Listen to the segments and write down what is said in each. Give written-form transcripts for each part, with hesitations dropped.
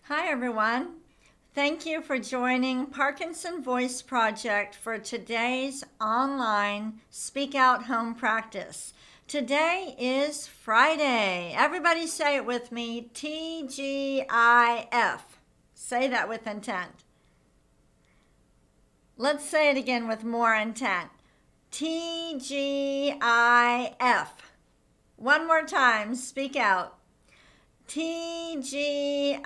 Hi, everyone. Thank you for joining Parkinson Voice Project for today's online Speak Out Home practice. Today is Friday. Everybody say it with me, TGIF. Say that with intent. Let's say it again with more intent. TGIF. One more time, speak out. TGIF.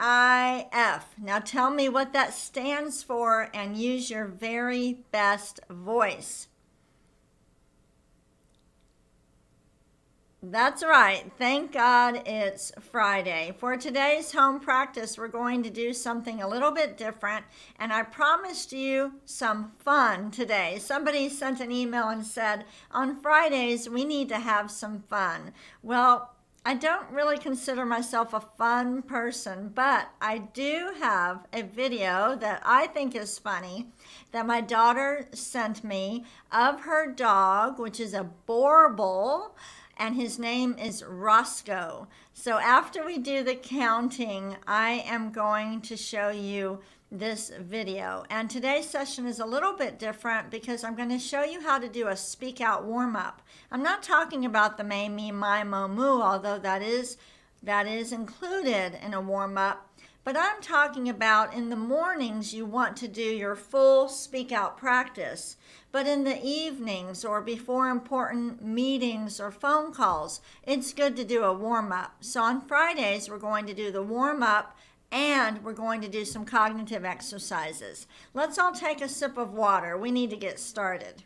Now tell me what that stands for and use your very best voice. That's right. Thank God it's Friday. For today's home practice, we're going to do something a little bit different, and I promised you some fun today. Somebody sent an email and said, on Fridays, we need to have some fun. Well, I don't really consider myself a fun person, but I do have a video that I think is funny that my daughter sent me of her dog, which is a Borbal, and his name is Roscoe. So after we do the counting, I am going to show you this video. And today's session is a little bit different because I'm going to show you how to do a speak out warm up. I'm not talking about the may, me, my, mo, moo, although that is included in a warm up. But I'm talking about in the mornings you want to do your full speak out practice. But in the evenings or before important meetings or phone calls, it's good to do a warm up. So on Fridays, we're going to do the warm up and we're going to do some cognitive exercises. Let's all take a sip of water. We need to get started.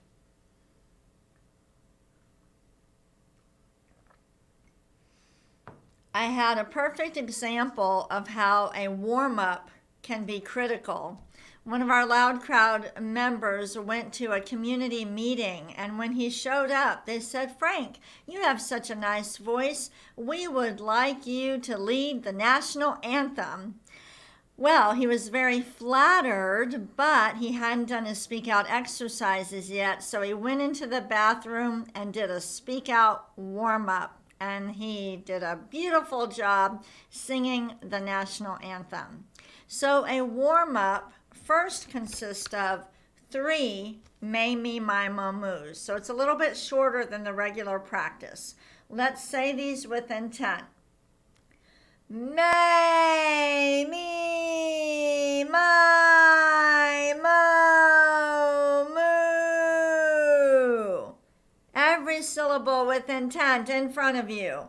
I had a perfect example of how a warm-up can be critical. One of our Loud Crowd members went to a community meeting, and when he showed up, they said, "Frank, you have such a nice voice. We would like you to lead the national anthem." Well, he was very flattered, but he hadn't done his speak out exercises yet, so he went into the bathroom and did a speak out warm-up. And he did a beautiful job singing the national anthem. So a warm-up first consists of 3 may, me, my, mo, moos. So it's a little bit shorter than the regular practice. Let's say these with intent. May, me, my, mo, moo. Every syllable with intent in front of you.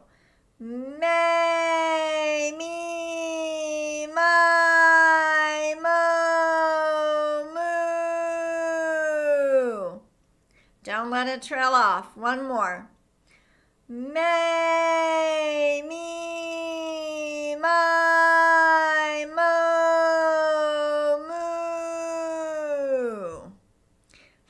May, me, my, mo, moo. Don't let it trail off. One more. May, me, my, mo, moo.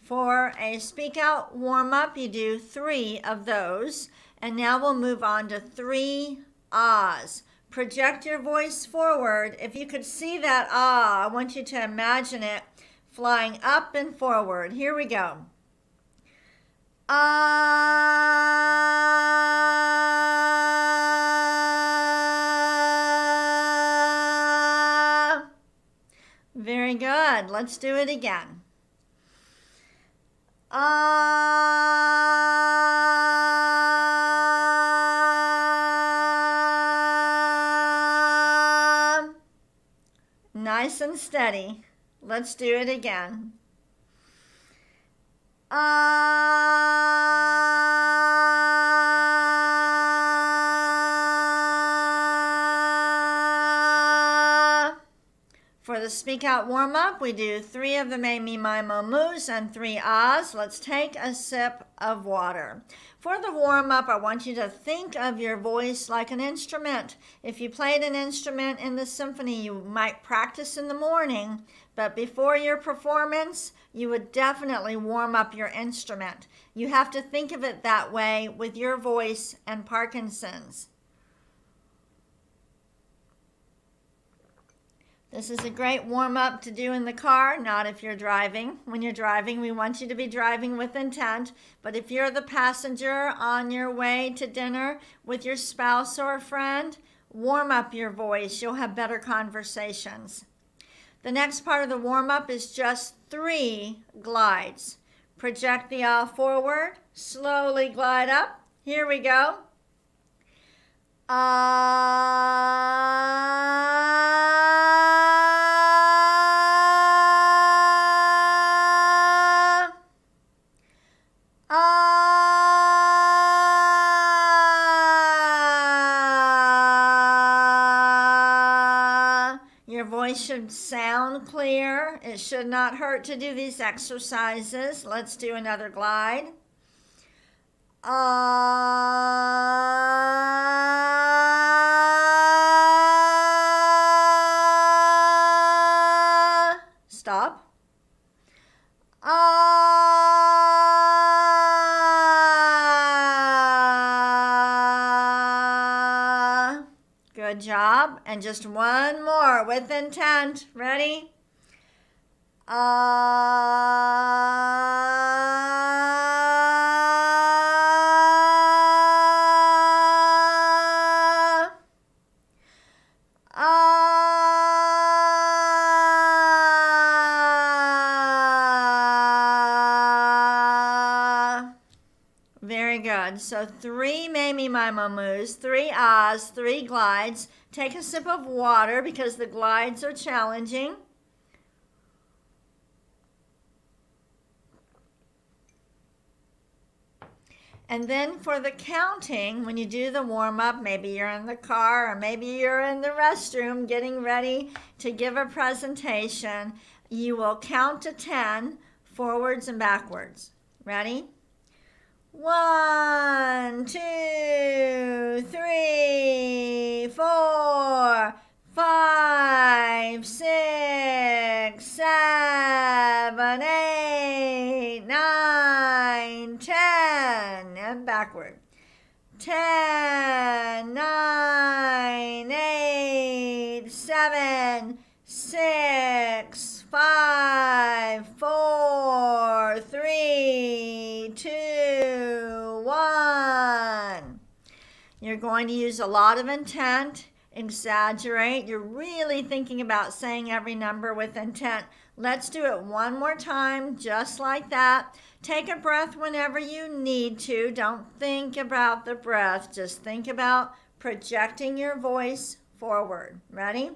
For a speak out warm up, you do 3 of those. And now we'll move on to 3 ahs. Project your voice forward. If you could see that ah, I want you to imagine it flying up and forward. Here we go. Ah. Very good. Let's do it again. Nice and steady. Let's do it again. For the speak out warm up, we do 3 of the may, me, my, mo, moos and 3 ahs. Let's take a sip of water. For the warm up, I want you to think of your voice like an instrument. If you played an instrument in the symphony, you might practice in the morning, but before your performance, you would definitely warm up your instrument. You have to think of it that way with your voice and Parkinson's. This is a great warm-up to do in the car, not if you're driving. When you're driving, we want you to be driving with intent. But if you're the passenger on your way to dinner with your spouse or a friend, warm up your voice. You'll have better conversations. The next part of the warm-up is just 3 glides. Project the aisle forward, slowly glide up. Here we go. Your voice should sound clear. It should not hurt to do these exercises. Let's do another glide. Stop. Good job. And just one more with intent. Ready? Very good. So 3 Mamie Mimo moos, 3 ahs, 3 glides. Take a sip of water because the glides are challenging. And then for the counting, when you do the warm-up, maybe you're in the car or maybe you're in the restroom getting ready to give a presentation, you will count to 10 forwards and backwards. Ready? 1, 2, 3, 4, 5, 6, 7, 8, 9, 10. And backward. 10, 9, 8, 7, 6, 5, 4, 3, 2, 1. You're going to use a lot of intent, exaggerate. You're really thinking about saying every number with intent. Let's do it one more time, just like that. Take a breath whenever you need to. Don't think about the breath. Just think about projecting your voice forward. Ready?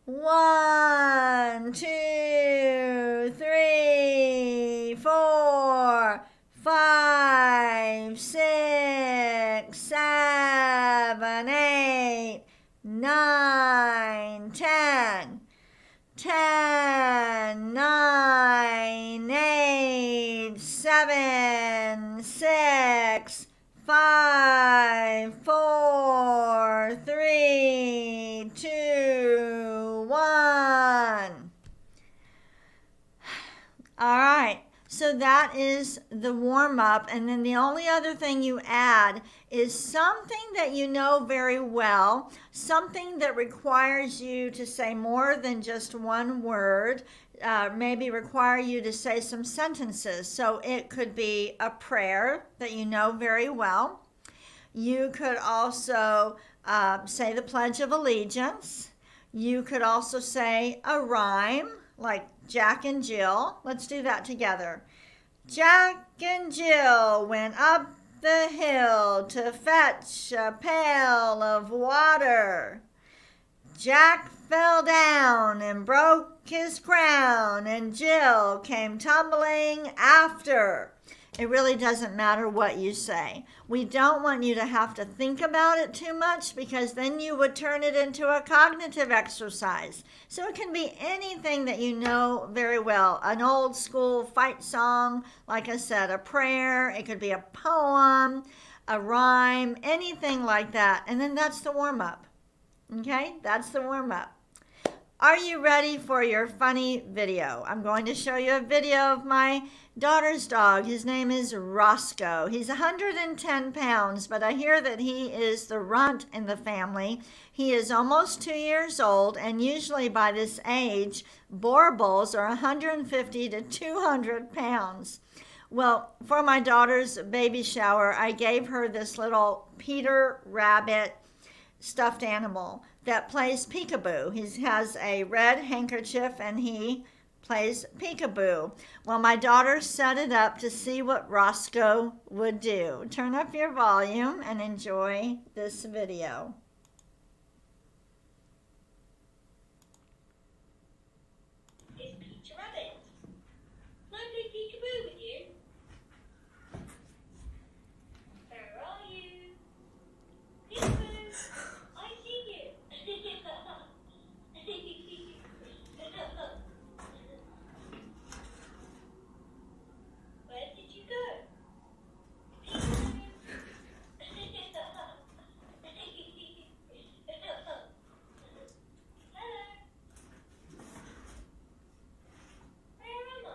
1, 2, 3, 4, 5, 6, 7, 8, 9, 10. 10, 9, 8, 7, 6, 5, 4, 3, 2, 1. All right. So that is the warm-up, and then the only other thing you add is something that you know very well, something that requires you to say more than just one word, maybe require you to say some sentences. So it could be a prayer that you know very well. You could also say the Pledge of Allegiance. You could also say a rhyme, like Jack and Jill. Let's do that together. Jack and Jill went up the hill to fetch a pail of water. Jack fell down and broke his crown, and Jill came tumbling after. It really doesn't matter what you say. We don't want you to have to think about it too much because then you would turn it into a cognitive exercise. So it can be anything that you know very well. An old school fight song, like I said, a prayer. It could be a poem, a rhyme, anything like that. And then that's the warm-up. Okay, that's the warm-up. Are you ready for your funny video? I'm going to show you a video of my daughter's dog. His name is Roscoe. He's 110 pounds, but I hear that he is the runt in the family. He is almost 2 years old, and usually by this age, boar bulls are 150 to 200 pounds. Well, for my daughter's baby shower, I gave her this little Peter Rabbit stuffed animal that plays peekaboo. He has a red handkerchief and he plays peekaboo. Well, my daughter set it up to see what Roscoe would do. Turn up your volume and enjoy this video. It's Peter Rabbit. Can I play peekaboo with you? Where are you? Peekaboo, I see you. Where did you go? Peekaboo. Hello. Where am I?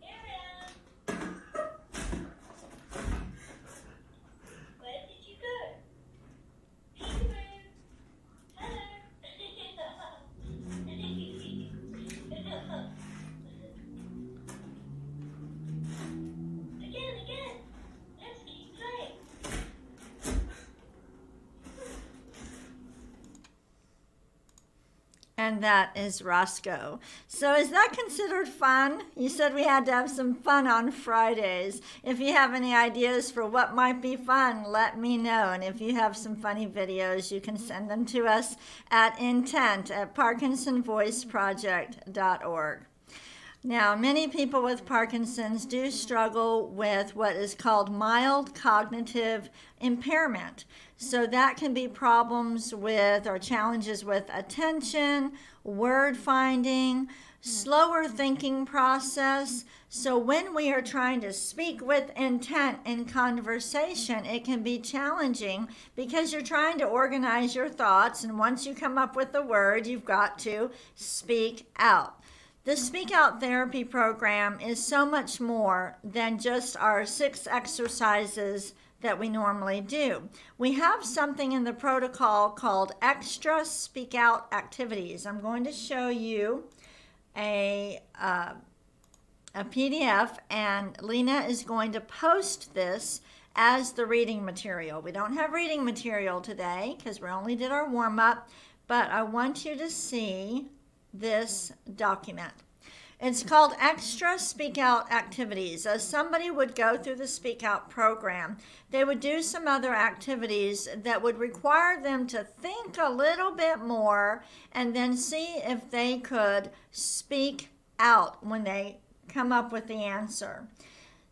Here I am. Where did you go? Peekaboo. Hello. Again. Let's keep playing. And that is Roscoe. So is that considered fun? You said we had to have some fun on Fridays. If you have any ideas for what might be fun, let me know. And if you have some funny videos, you can send them to us at intent@parkinsonvoiceproject.org. Now, many people with Parkinson's do struggle with what is called mild cognitive impairment. So that can be problems with or challenges with attention, word finding, slower thinking process. So when we are trying to speak with intent in conversation, it can be challenging because you're trying to organize your thoughts, and once you come up with a word, you've got to speak out. The Speak Out Therapy program is so much more than just our 6 exercises that we normally do. We have something in the protocol called extra Speak Out activities. I'm going to show you a PDF, and Lena is going to post this as the reading material. We don't have reading material today because we only did our warm-up, but I want you to see this document. It's called Extra Speak Out Activities. As somebody would go through the Speak Out program, they would do some other activities that would require them to think a little bit more and then see if they could speak out when they come up with the answer.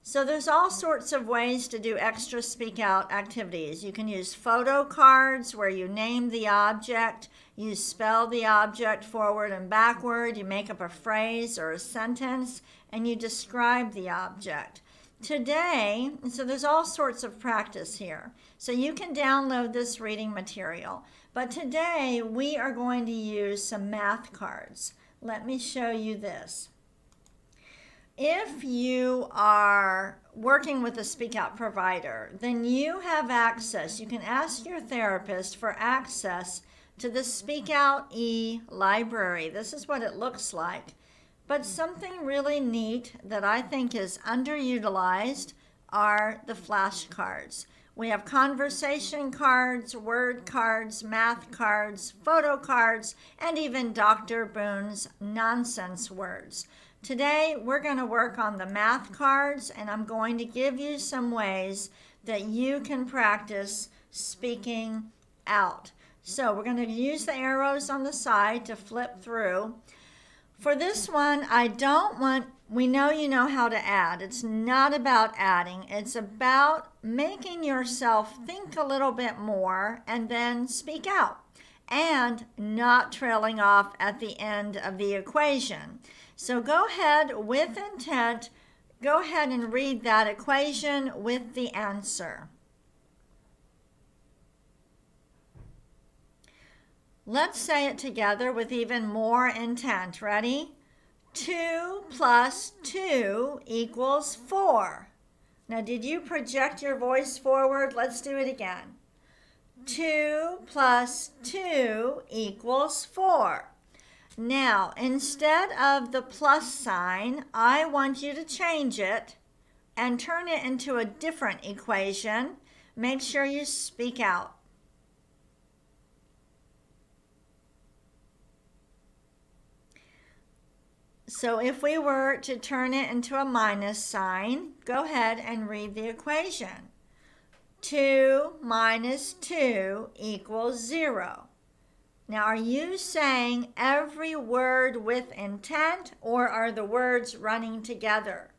So there's all sorts of ways to do extra speak out activities. You can use photo cards where you name the object, you spell the object forward and backward, you make up a phrase or a sentence, and you describe the object. Today, so there's all sorts of practice here. So you can download this reading material. But today we are going to use some math cards. Let me show you this. If you are working with a Speak Out provider, then you have access. You can ask your therapist for access to the Speak Out e-library. This is what it looks like. But something really neat that I think is underutilized are the flashcards. We have conversation cards, word cards, math cards, photo cards, and even Dr. Boone's nonsense words. Today, we're going to work on the math cards, and I'm going to give you some ways that you can practice speaking out. So we're going to use the arrows on the side to flip through. For this one, we know you know how to add. It's not about adding. It's about making yourself think a little bit more and then speak out and not trailing off at the end of the equation. So go ahead with intent, go ahead and read that equation with the answer. Let's say it together with even more intent. Ready? 2 plus 2 equals 4. Now, did you project your voice forward? Let's do it again. 2 plus 2 equals 4. Now, instead of the plus sign, I want you to change it and turn it into a different equation. Make sure you speak out. So if we were to turn it into a minus sign, go ahead and read the equation. 2 minus 2 equals 0. Now, are you saying every word with intent, or are the words running together?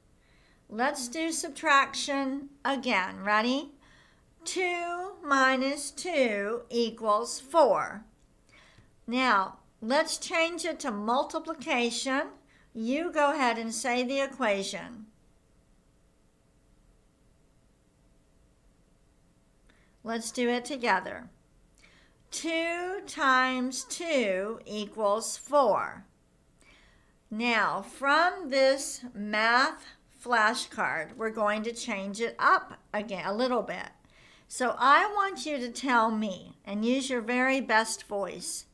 Let's do subtraction again. Ready? 2 minus 2 equals 4. Now, let's change it to multiplication. You go ahead and say the equation. Let's do it together. 2 times 2 equals 4. Now, from this math flashcard, we're going to change it up again a little bit. So I want you to tell me, and use your very best voice,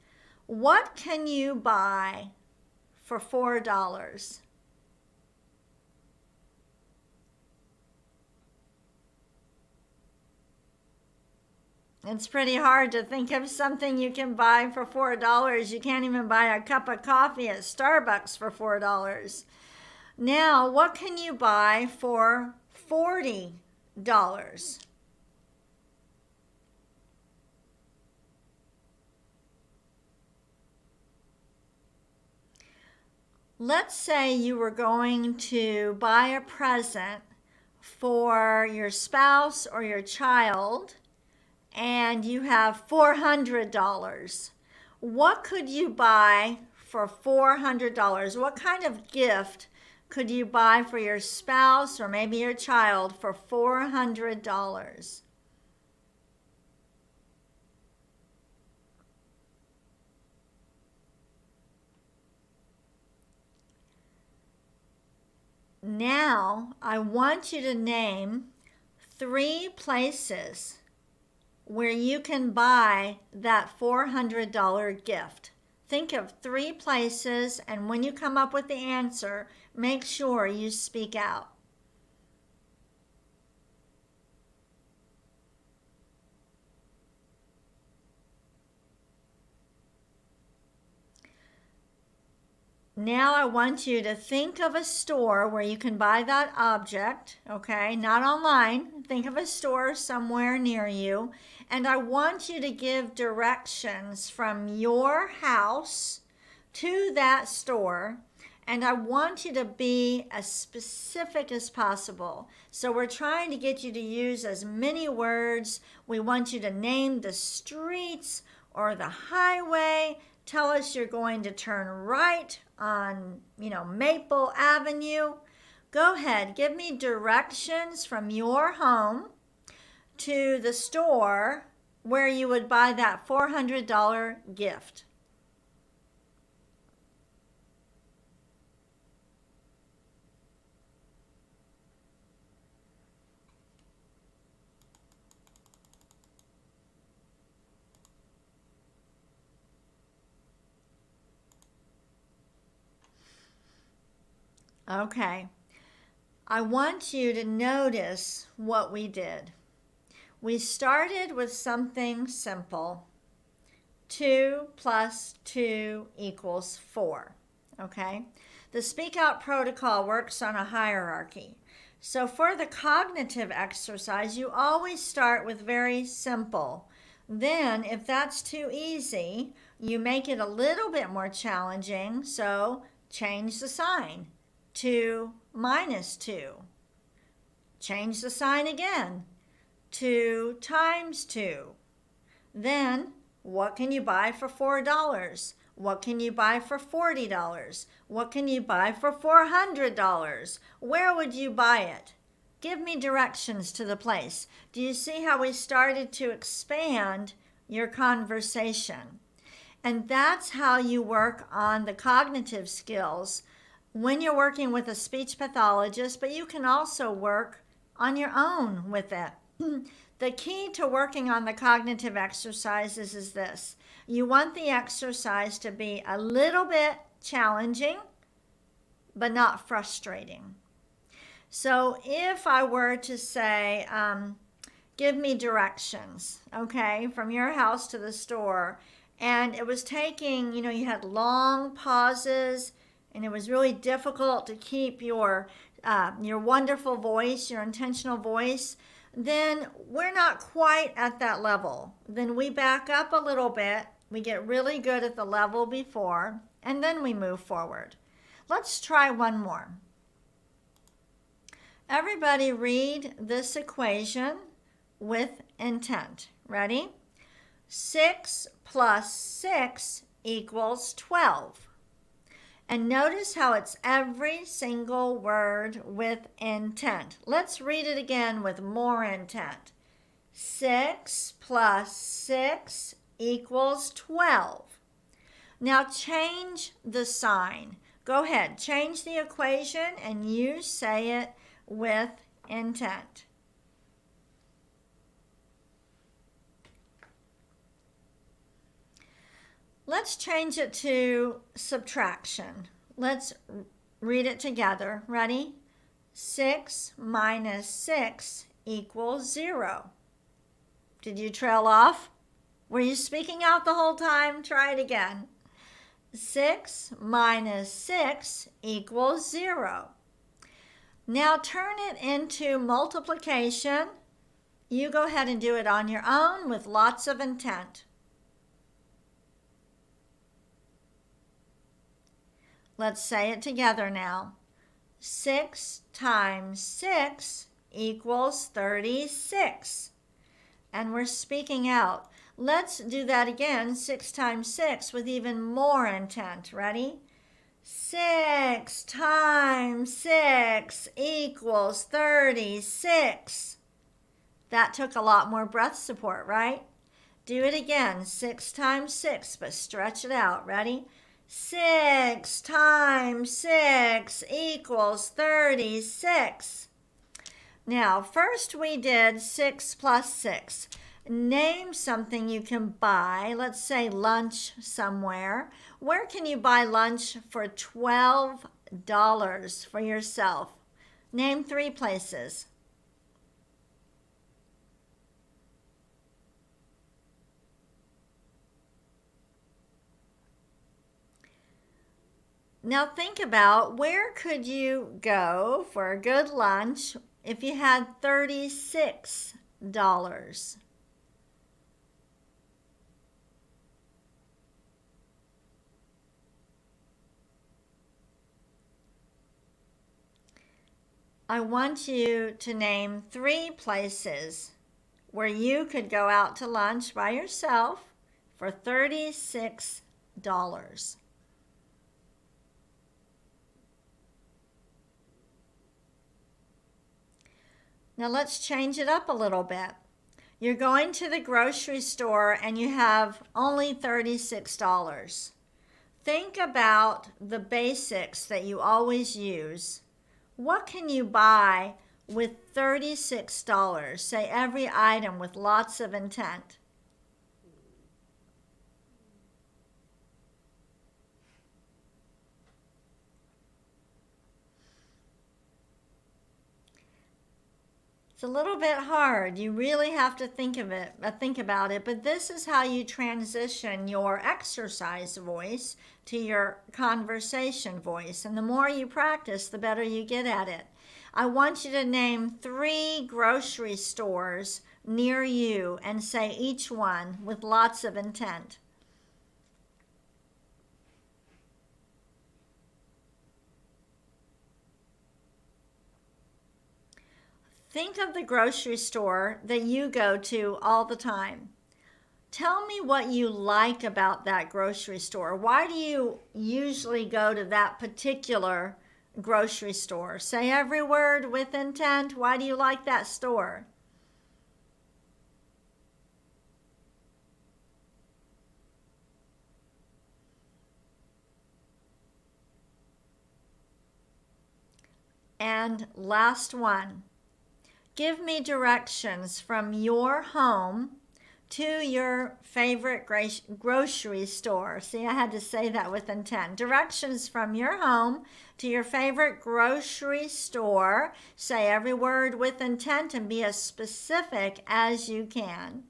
what can you buy for $4? It's pretty hard to think of something you can buy for $4. You can't even buy a cup of coffee at Starbucks for $4. Now, what can you buy for $40? Let's say you were going to buy a present for your spouse or your child, and you have $400. What could you buy for $400? What kind of gift could you buy for your spouse or maybe your child for $400? Now, I want you to name 3 places where you can buy that $400 gift. Think of 3 places, and when you come up with the answer, make sure you speak out. Now I want you to think of a store where you can buy that object, okay? Not online. Think of a store somewhere near you. And I want you to give directions from your house to that store. And I want you to be as specific as possible. So we're trying to get you to use as many words. We want you to name the streets or the highway. Tell us you're going to turn right on, Maple Avenue. Go ahead, give me directions from your home to the store where you would buy that $400 gift. Okay, I want you to notice what we did. We started with something simple. 2 plus 2 equals 4, okay? The Speak Out protocol works on a hierarchy. So for the cognitive exercise, you always start with very simple. Then, if that's too easy, you make it a little bit more challenging, so change the sign. 2 minus 2. Change the sign again. 2 times 2. Then, what can you buy for $4? What can you buy for $40? What can you buy for $400? Where would you buy it? Give me directions to the place. Do you see how we started to expand your conversation? And that's how you work on the cognitive skills when you're working with a speech pathologist, but you can also work on your own with it. The key to working on the cognitive exercises is this. You want the exercise to be a little bit challenging, but not frustrating. So if I were to say, give me directions, okay, from your house to the store, and it was taking, you had long pauses, and it was really difficult to keep your wonderful voice, your intentional voice, then we're not quite at that level. Then we back up a little bit, we get really good at the level before, and then we move forward. Let's try one more. Everybody read this equation with intent. Ready? 6 plus 6 equals 12. And notice how it's every single word with intent. Let's read it again with more intent. 6 plus 6 equals 12. Now change the sign. Go ahead, change the equation and you say it with intent. Let's change it to subtraction. Let's read it together. Ready? 6 minus 6 equals 0. Did you trail off? Were you speaking out the whole time? Try it again. 6 minus 6 equals 0. Now turn it into multiplication. You go ahead and do it on your own with lots of intent. Let's say it together now. 6 times 6 equals 36. And we're speaking out. Let's do that again, 6 times 6 with even more intent. Ready? 6 times 6 equals 36. That took a lot more breath support, right? Do it again, 6 times 6, but stretch it out. Ready? 6 times 6 equals 36. Now, first we did 6 plus 6. Name something you can buy. Let's say lunch somewhere. Where can you buy lunch for $12 for yourself? Name 3 places. Now think about where could you go for a good lunch if you had $36? I want you to name 3 places where you could go out to lunch by yourself for $36. Now let's change it up a little bit. You're going to the grocery store and you have only $36. Think about the basics that you always use. What can you buy with $36? Say every item with lots of intent. It's a little bit hard. You really have to think about it, but this is how you transition your exercise voice to your conversation voice. And the more you practice, the better you get at it. I want you to name 3 grocery stores near you and say each one with lots of intent. Think of the grocery store that you go to all the time. Tell me what you like about that grocery store. Why do you usually go to that particular grocery store? Say every word with intent. Why do you like that store? And last one. Give me directions from your home to your favorite grocery store. See, I had to say that with intent. Directions from your home to your favorite grocery store. Say every word with intent and be as specific as you can.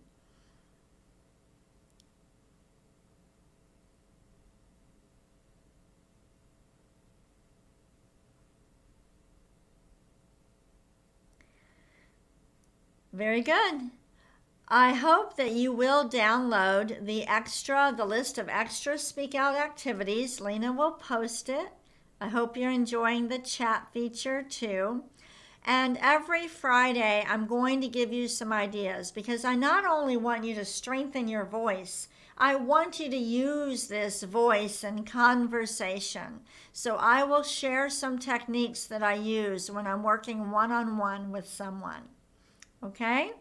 Very good. I hope that you will download the list of extra Speak Out activities. Lena will post it. I hope you're enjoying the chat feature too. And every Friday, I'm going to give you some ideas because I not only want you to strengthen your voice, I want you to use this voice in conversation. So I will share some techniques that I use when I'm working one-on-one with someone. Okay?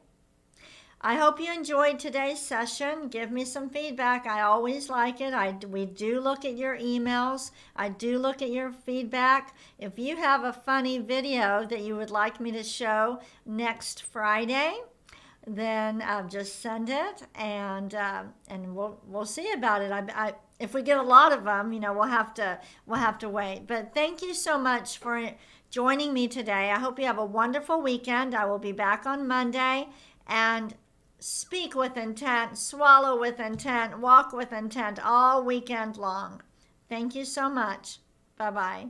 I hope you enjoyed today's session. Give me some feedback. I always like it. We do look at your emails. I do look at your feedback. If you have a funny video that you would like me to show next Friday, then just send it, and we'll see about it. If we get a lot of them, we'll have to wait. But thank you so much for joining me today. I hope you have a wonderful weekend. I will be back on Monday, and speak with intent, swallow with intent, walk with intent all weekend long. Thank you so much. Bye-bye.